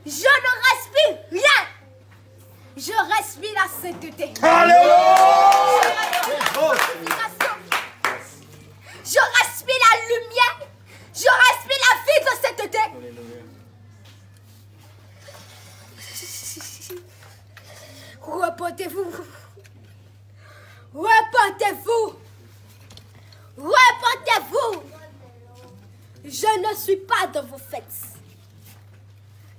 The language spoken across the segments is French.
Je ne respire rien. Je respire la sainteté. Alléluia. Je respire la lumière. Je respire la vie de sainteté. Repentez-vous. Repentez-vous. Repentez-vous. Je ne suis pas dans vos fêtes.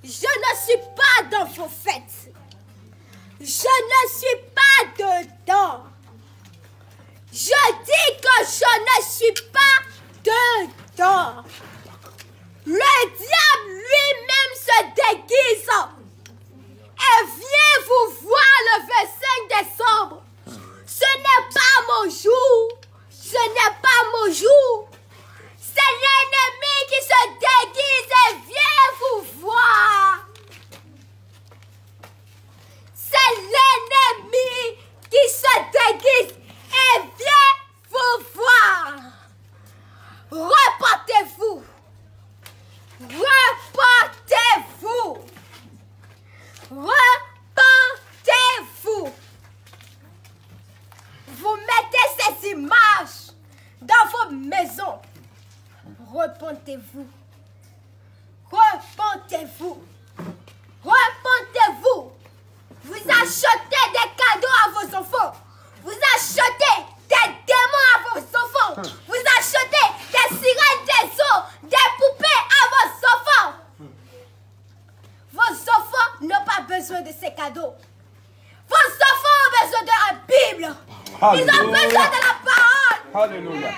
Je ne suis pas dans vos fêtes. Je ne suis pas dedans. Je dis que je ne suis pas dedans. Le diable lui-même se déguise et vient vous voir le 25 décembre. Ce n'est pas mon jour. Ce n'est pas mon jour. C'est l'ennemi qui se déguise et vient vous voir. C'est l'ennemi qui se déguise et vient vous voir. Repentez-vous. Repentez-vous. Repentez-vous. Vous mettez ces images dans vos maisons. Repentez-vous. Repentez-vous. Repentez-vous. Vous achetez des cadeaux à vos enfants. Vous achetez des démons à vos enfants. Vous achetez des sirènes, des eaux, des poupées à vos enfants. Vos enfants n'ont pas besoin de ces cadeaux. Vos enfants ont besoin de la Bible. Ils ont besoin de la parole. Alléluia.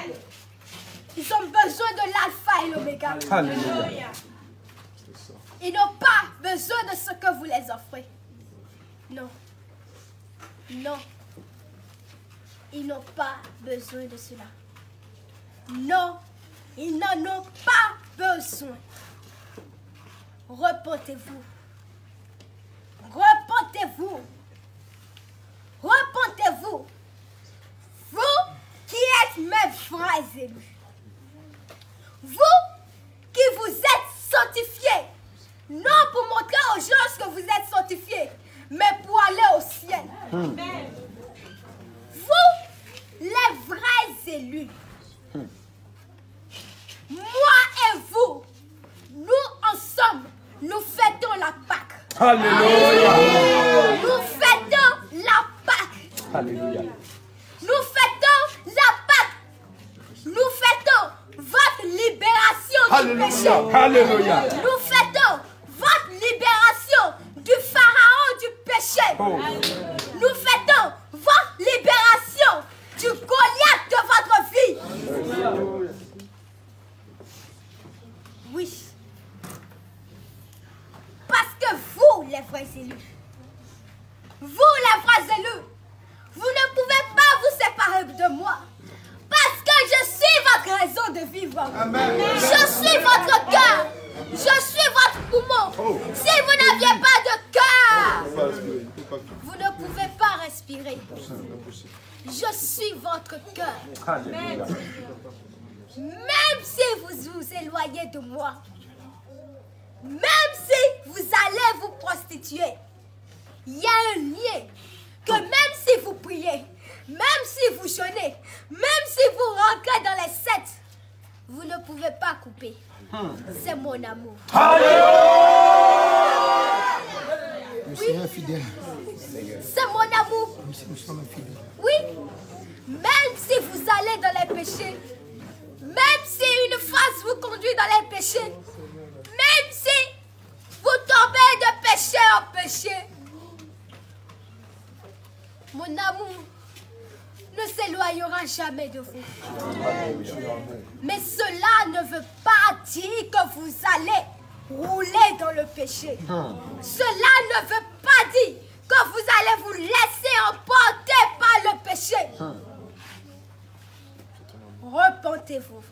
Ils ont besoin de l'alpha et l'oméga. Alléluia. Ils n'ont pas besoin de ce que vous les offrez. Non. Non. Ils n'ont pas besoin de cela. Non. Ils n'en ont pas besoin. Repentez-vous. Repentez-vous. Repentez-vous. Vous qui êtes mes frères élus. Vous qui vous êtes sanctifiés. Non pour montrer aux gens que vous êtes sanctifiés, mais pour aller au ciel. Amen. Vous, les vrais élus. Moi et vous, nous ensemble, nous fêtons la Pâque. Alléluia. Nous fêtons la Pâque. Alléluia. Nous fêtons la Pâque. Nous fêtons votre libération du péché. Alléluia. Nous fêtons votre libération du pharaon du péché. Oh. Nous fêtons votre libération du Goliath de votre vie. Oui. Parce que vous, les vrais élus, vous, les vrais élus, vous ne pouvez pas vous séparer de moi. Parce que je suis votre raison de vivre. Amen. Je suis votre cœur. Je suis votre poumon. Oh. Si vous n'aviez pas de cœur, vous ne pouvez pas respirer. Je suis votre cœur. Amen. Même si vous vous éloignez de moi, même si vous allez vous prostituer, il y a un lien que même si vous priez, même si vous jeûnez, même si vous rentrez dans les sectes, vous ne pouvez pas couper. C'est mon amour. Oui. C'est mon amour. Oui. Même si vous allez dans les péchés, même si une face vous conduit dans les péchés, même si vous tombez de péché en péché, mon amour ne s'éloignera jamais de vous. Mais cela ne veut pas dire que vous allez rouler dans le péché. Cela ne veut pas dire que vous allez vous laisser emporter par le péché. Repentez-vous.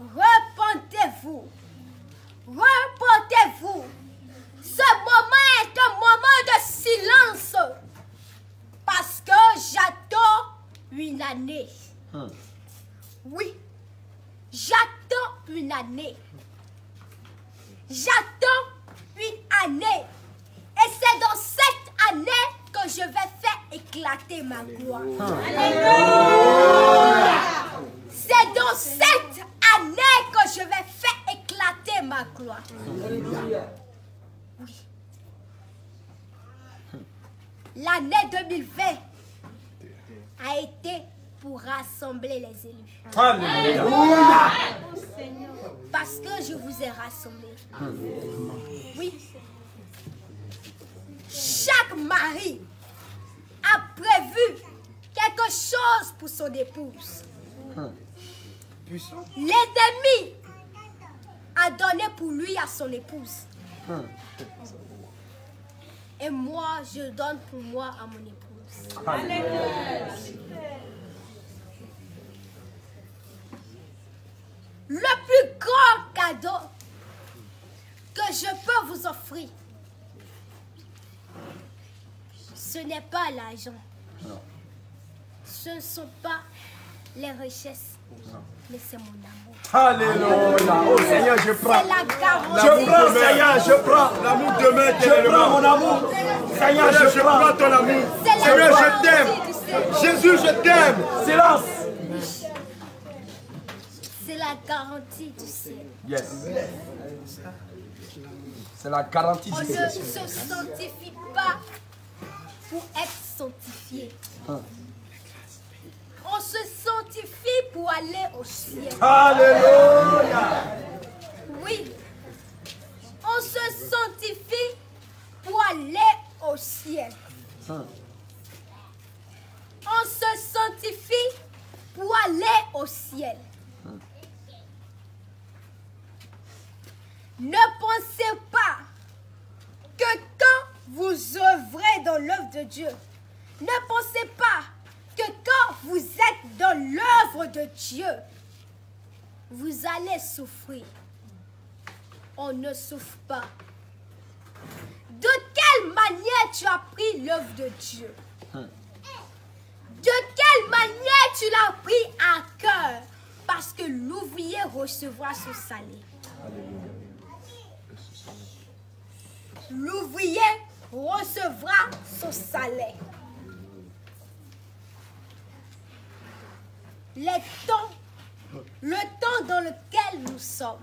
Repentez-vous. Repentez-vous. Ce moment est un moment de silence. Parce que j'attends une année. Oui. J'attends une année. J'attends éclater ma gloire. C'est dans cette année que je vais faire éclater ma gloire. Oui. L'année 2020 a été pour rassembler les élus. Alléluia. Parce que je vous ai rassemblés. Oui. Chaque mari a prévu quelque chose pour son épouse. L'ennemi a donné pour lui à son épouse. Et moi, je donne pour moi à mon épouse. Le plus grand cadeau que je peux vous offrir, ce n'est pas l'argent. Ce ne sont pas les richesses, mais c'est mon amour. Alléluia. Oh Seigneur, je prends. C'est la garantie. Je prends, Seigneur, je prends. L'amour demain, je prends mon amour. Seigneur, je prends ton amour. Seigneur, je t'aime. Jésus, je t'aime. Silence. C'est la garantie du ciel. Yes. C'est la garantie On du ne ciel. se sanctifie pas pour être sanctifié. On se sanctifie pour aller au ciel. Alléluia. Oui. On se sanctifie pour aller au ciel. On se sanctifie pour aller au ciel. Ne pensez pas que quand vous œuvrez dans l'œuvre de Dieu, ne pensez pas que quand vous êtes dans l'œuvre de Dieu, vous allez souffrir. On ne souffre pas. De quelle manière tu as pris l'œuvre de Dieu? De quelle manière tu l'as pris à cœur? Parce que l'ouvrier recevra son salaire. L'ouvrier recevra son salaire. Le temps dans lequel nous sommes,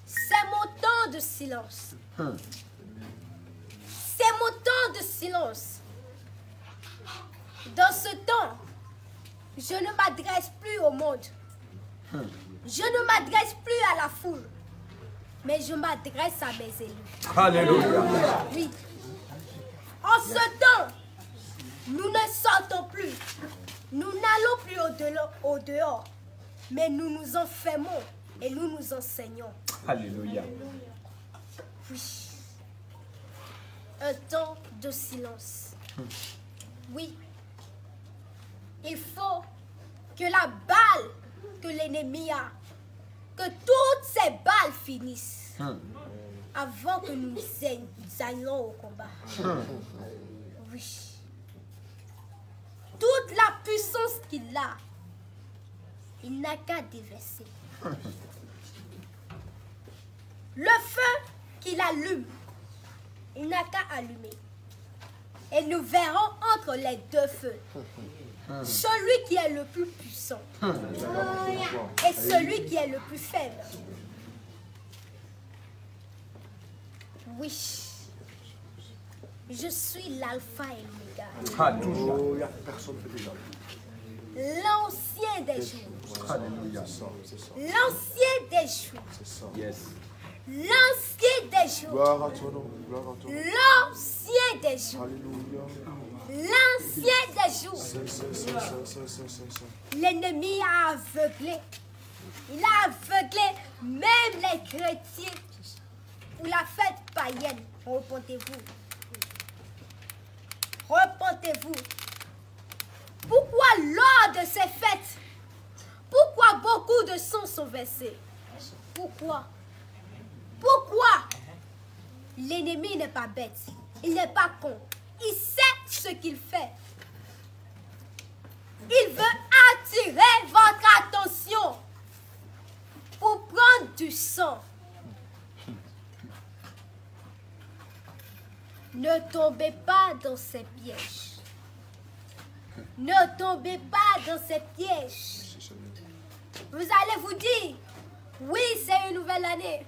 c'est mon temps de silence. C'est mon temps de silence. Dans ce temps, je ne m'adresse plus au monde. Je ne m'adresse plus à la foule. Mais je m'adresse à mes élus. Alléluia. Oui. En ce temps, nous ne sortons plus. Nous n'allons plus au dehors. Mais nous nous enfermons et nous nous enseignons. Alléluia. Oui. Un temps de silence. Oui. Il faut que la balle que l'ennemi a, que toutes ces balles finissent avant que nous allions au combat. Oui. Toute la puissance qu'il a, il n'a qu'à déverser. Le feu qu'il allume, il n'a qu'à allumer. Et nous verrons entre les deux feux celui qui est le plus puissant et celui qui est le plus faible. Oui, je suis l'alpha et l'oméga. Alléluia. L'ancien des jours. Alléluia. L'ancien des jours. Yes. L'ancien des jours. Gloire à ton nom, gloire à ton nom. L'ancien des jours. Alléluia. L'ancien des jours. L'ennemi a aveuglé. Il a aveuglé même les chrétiens pour la fête païenne. Repentez-vous. Repentez-vous. Pourquoi lors de ces fêtes, pourquoi beaucoup de sang sont versés? Pourquoi? Pourquoi? L'ennemi n'est pas bête. Il n'est pas con. Il sait ce qu'il fait. Il veut attirer votre attention pour prendre du sang. Ne tombez pas dans ces pièges. Ne tombez pas dans ces pièges. Vous allez vous dire, oui, c'est une nouvelle année.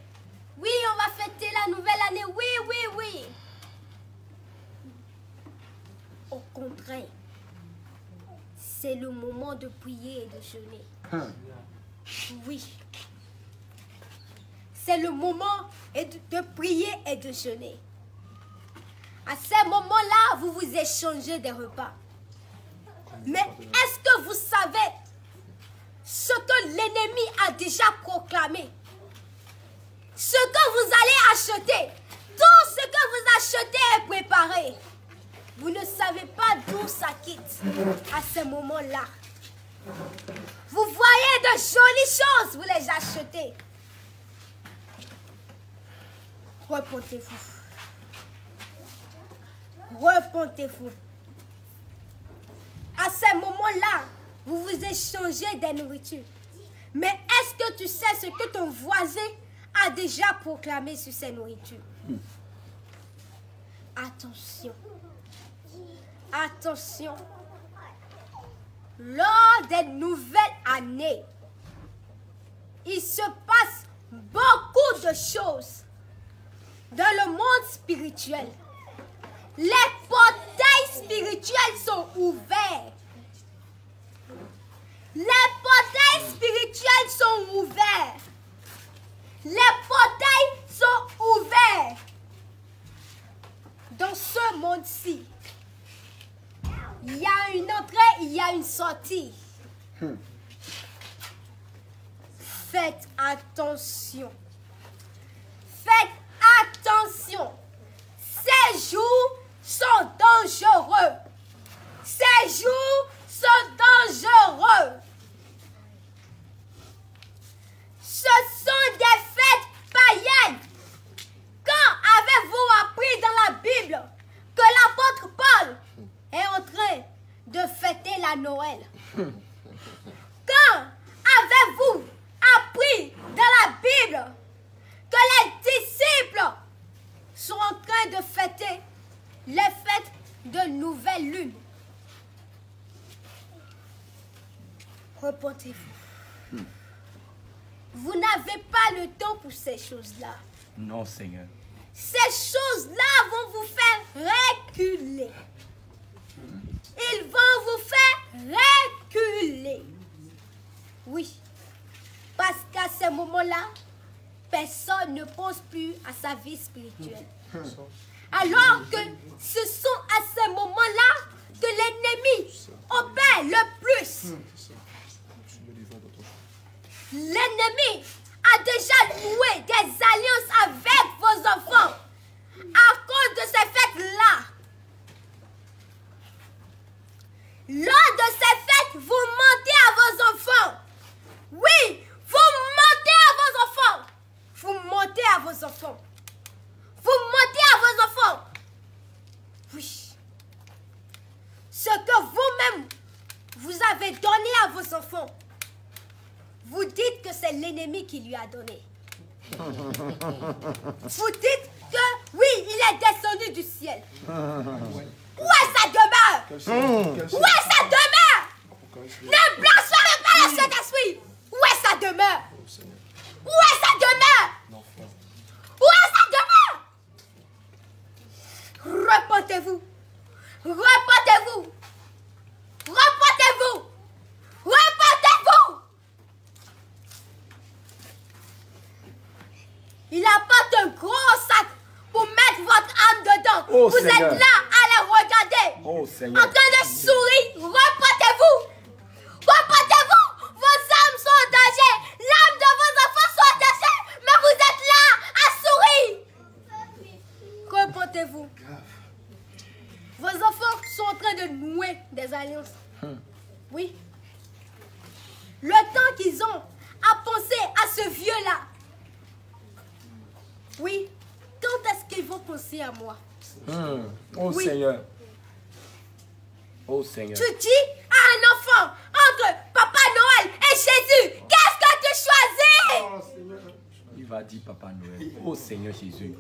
Oui, on va fêter la nouvelle année. Oui, oui, oui. Au contraire, c'est le moment de prier et de jeûner. Oui. C'est le moment de prier et de jeûner. À ce moment-là, vous vous échangez des repas. Mais est-ce que vous savez ce que l'ennemi a déjà proclamé? Ce que vous allez acheter, tout ce que vous achetez est préparé. Vous ne savez pas d'où ça quitte à ce moment-là. Vous voyez de jolies choses, vous les achetez. Repentez-vous. Repentez-vous. À ce moment-là, vous vous échangez des nourritures. Mais est-ce que tu sais ce que ton voisin a déjà proclamé sur ces nourritures? Attention. Attention. Lors des nouvelles années, il se passe beaucoup de choses dans le monde spirituel. Les portails spirituels sont ouverts. Les portails spirituels sont ouverts. Les portails sont ouverts. Dans ce monde-ci, il y a une entrée, il y a une sortie. Faites attention. Faites attention. Ces jours sont dangereux. Ces jours sont dangereux. Ce sont des fêtes païennes. Quand avez-vous appris dans la Bible que l'apôtre Paul est en train de fêter la Noël? Quand avez-vous appris dans la Bible que les disciples sont en train de fêter les fêtes de nouvelle lune? Repentez-vous. Vous n'avez pas le temps pour ces choses-là. Non, Seigneur. Ces choses-là vont vous faire reculer. Ils vont vous faire reculer. Oui. Parce qu'à ce moment-là, personne ne pense plus à sa vie spirituelle. Alors que ce sont à ce moment-là que l'ennemi opère le plus. L'ennemi a déjà noué des alliances avec vos enfants à cause de ces fêtes-là. Lors de ces fêtes, vous mentez à vos enfants. Oui, vous mentez à vos enfants. Vous mentez à vos enfants. Vous mentez à vos enfants. Oui. Ce que vous-même, vous avez donné à vos enfants, vous dites que c'est l'ennemi qui lui a donné. Vous dites que oui, il est descendu du ciel. Où est sa demeure? Où est sa demeure? Ne blasphémez pas le Saint-Esprit. Où est sa demeure? Où est sa demeure? Où est sa demeure? Repentez-vous. Repentez-vous. Repentez-vous. Repentez-vous. Il apporte un gros sac pour mettre votre âme dedans. Oh, vous Seigneur. êtes là à la regarder. Oh, Seigneur. En train de sourire. Repentez-vous. Repentez-vous. Vos âmes sont en danger. L'âme de vos enfants sont en danger. Mais vous êtes là à sourire. Repentez-vous. Vos enfants sont en train de nouer des alliances. Oui. Le temps qu'ils ont à penser à ce vieux-là. Oui. Quand est-ce qu'ils vont penser à moi? Oh, Oui. Seigneur. Oh, Seigneur. Tu dis à un enfant entre Papa Noël et Jésus, qu'est-ce que tu choisis? Il va dire Papa Noël. Oh, Seigneur Jésus.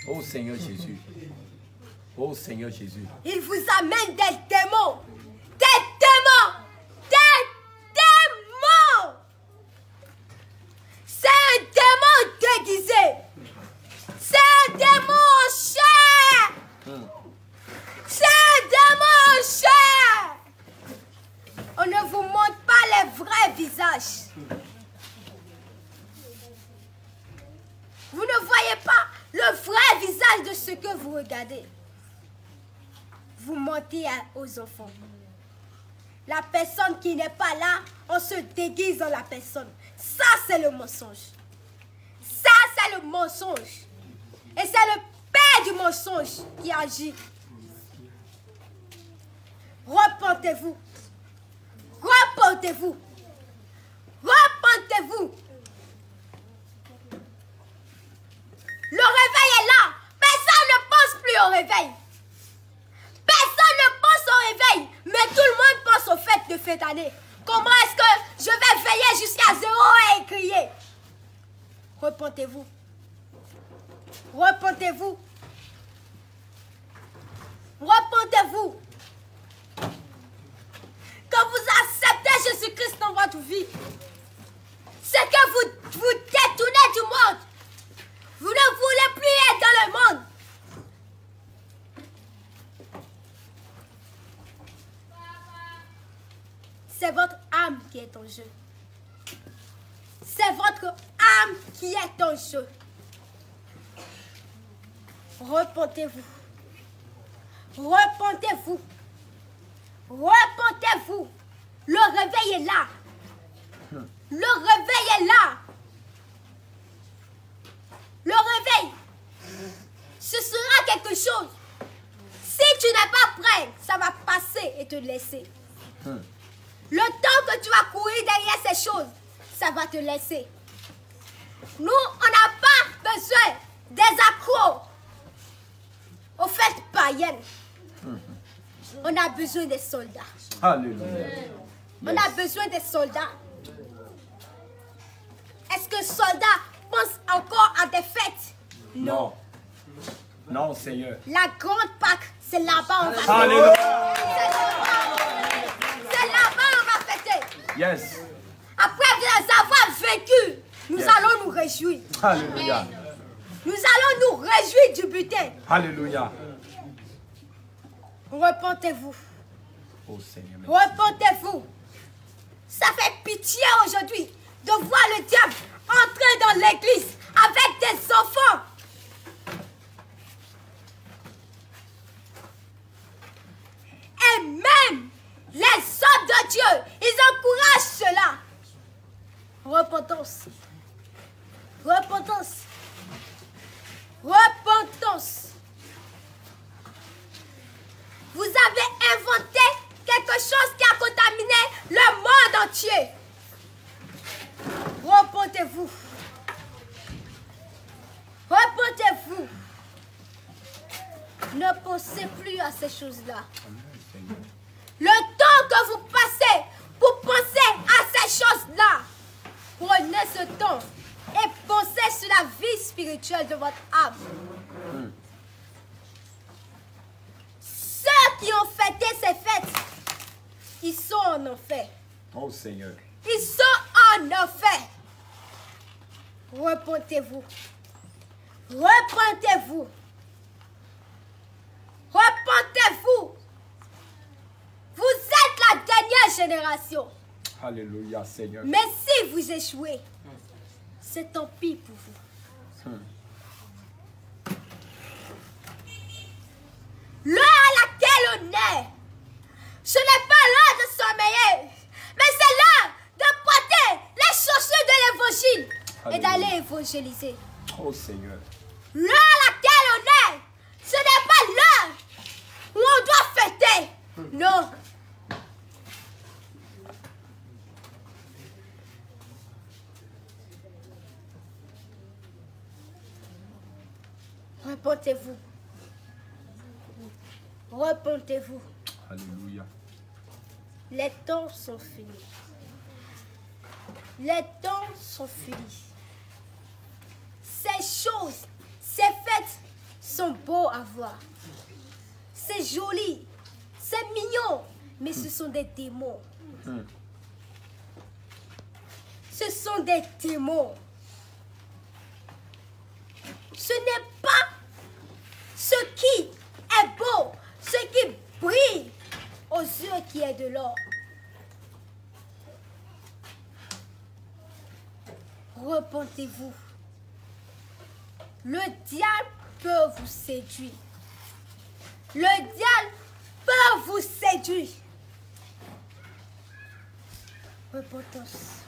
Oh, Seigneur Jésus. Oh, Seigneur Jésus. Il vous amène des démons. Des ce que vous regardez. Vous mentez aux enfants. La personne qui n'est pas là, on se déguise dans la personne. Ça, c'est le mensonge. Ça, c'est le mensonge. Et c'est le père du mensonge qui agit. Repentez-vous. Repentez-vous. Repentez-vous. Le réveil est là. Personne ne pense plus au réveil. Personne ne pense au réveil. Mais tout le monde pense aux fêtes de fin d'année. Comment est-ce que je vais veiller jusqu'à 0 et crier? Repentez-vous. Repentez-vous. Repentez-vous. Quand vous acceptez Jésus-Christ dans votre vie, c'est que vous vous détournez du monde. Vous ne voulez plus être dans le monde. C'est votre âme qui est en jeu. C'est votre âme qui est en jeu. Repentez-vous. Repentez-vous. Repentez-vous. Le réveil est là. Le réveil est là. Le réveil, ce sera quelque chose. Si tu n'es pas prêt, ça va passer et te laisser. Le temps que tu vas courir derrière ces choses, ça va te laisser. Nous, on n'a pas besoin des accros aux fêtes païennes. On a besoin des soldats. Alléluia. On a besoin des soldats. Est-ce que soldats pensent encore à des fêtes? Non. Non, Seigneur. La grande Pâque, c'est là-bas on va fêter. Alléluia. C'est là-bas on va fêter. Yes. Après les avoir vaincus, nous allons nous réjouir. Alléluia. Nous allons nous réjouir du butin. Alléluia. Repentez-vous. Oh Seigneur. Repentez-vous. Ça fait pitié aujourd'hui de voir le diable entrer dans l'église avec des enfants. Et même les hommes de Dieu, ils encouragent cela. Repentance. Repentance. Repentance. Vous avez inventé quelque chose qui a contaminé le monde entier. Repentez-vous. Repentez-vous. Ne pensez plus à ces choses-là. Le temps que vous passez pour penser à ces choses-là, prenez ce temps et pensez sur la vie spirituelle de votre âme. Ceux qui ont fêté ces fêtes, ils sont en enfer. Oh Seigneur. Ils sont en enfer. Repentez-vous. Repentez-vous. Repentez-vous. Vous êtes la dernière génération. Alléluia, Seigneur. Mais si vous échouez, c'est tant pis pour vous. L'heure à laquelle on est, ce n'est pas l'heure de sommeiller, mais c'est l'heure de porter les chaussures de l'évangile et d'aller évangéliser. Oh Seigneur. L'heure à laquelle on est, ce n'est pas l'heure où on doit fêter. Non. Repentez-vous. Repentez-vous. Alléluia. Les temps sont finis. Les temps sont finis. Ces choses, ces fêtes sont beaux à voir. C'est joli, c'est mignon, mais ce sont des démons. Ce sont des démons. Ce n'est pas ce qui est beau, ce qui brille aux yeux qui est de l'or. Repentez-vous. Le diable peut vous séduire. Le diable peut vous séduire. Repentance.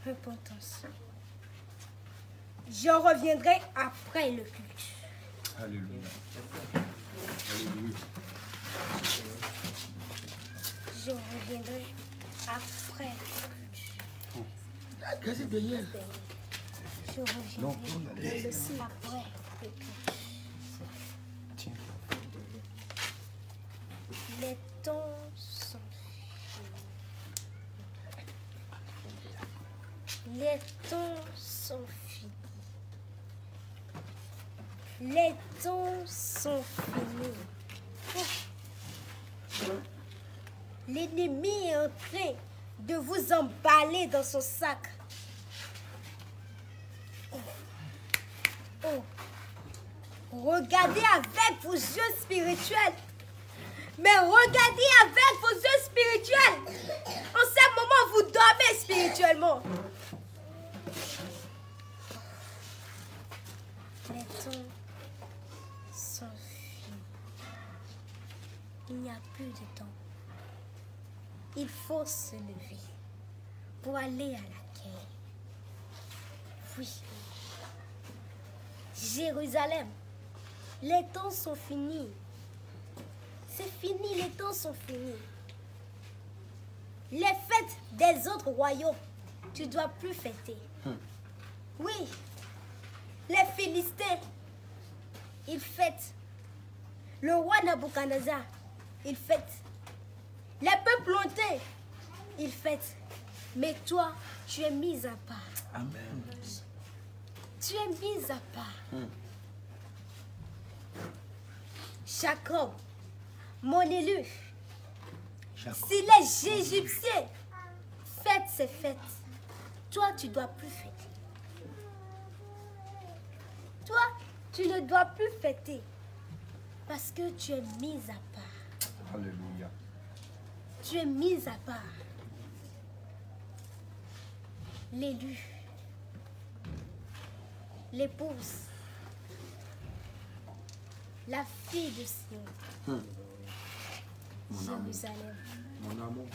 Repentance. Je reviendrai après le culte. Alléluia. Alléluia. Je reviendrai après le culte. Qu'est-ce que c'est? Je reviendrai après le culte. Tiens. Les temps sont finis. Les temps sont finis. Les temps sont finis. L'ennemi est en train de vous emballer dans son sac. Oh. Regardez avec vos yeux spirituels. Mais regardez avec vos yeux spirituels. En ce moment, vous dormez spirituellement. Les temps sont finis. Il n'y a plus de temps. Il faut se lever pour aller à la guerre. Oui. Jérusalem, les temps sont finis. C'est fini, les temps sont finis. Les fêtes des autres royaumes, tu ne dois plus fêter. Oui, les Philistins, ils fêtent. Le roi Nabuchodonosor, il fête. Les peuples hontés, ils fêtent. Mais toi, tu es mis à part. Amen. Tu es mis à part. Jacob, mon élu, si les Égyptiens fêtent ces fêtes, toi, tu ne dois plus fêter. Toi, tu ne dois plus fêter parce que tu es mis à part. Alléluia. Tu es mis à part. L'élu, l'épouse, la fille de Sion, Jérusalem. Mon amour.